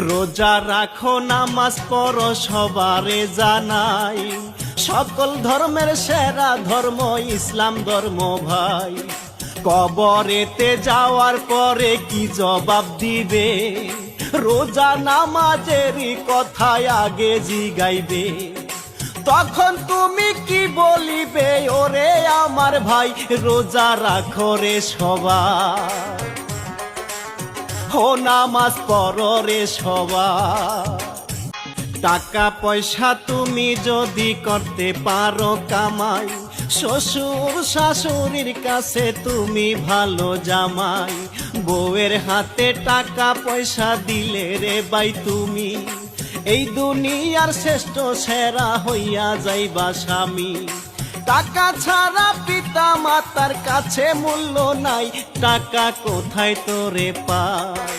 রোজা রাখো নামাজ পড়ো সবারে জানাই, সকল ধর্মের সেরা ধর্ম ইসলাম ধর্ম ভাই। কবরেতে যাওয়ার পরে কি জবাব দিবে, রোজা নামাজেরই কথায় আগে জিগাইবে। তখন তুমি কি বলিবে, ওরে আমার ভাই রোজা রাখো রে সবাই, ও নামাজ পড়ো রে সবাই। টাকা পয়সা তুমি যদি করতে পারো কামাই, শ্বশুর শাশুড়ির কাছে তুমি ভালো জামাই। বউয়ের হাতে টাকা পয়সা দিলে রে ভাই তুমি, এই দুনিয়ার শ্রেষ্ঠ সেরা হইয়া যাইবা স্বামী। টাকা ছাড়া পিতা মাতার কাছে মূল্য নাই, টাকা কোথায় তোরে পায়।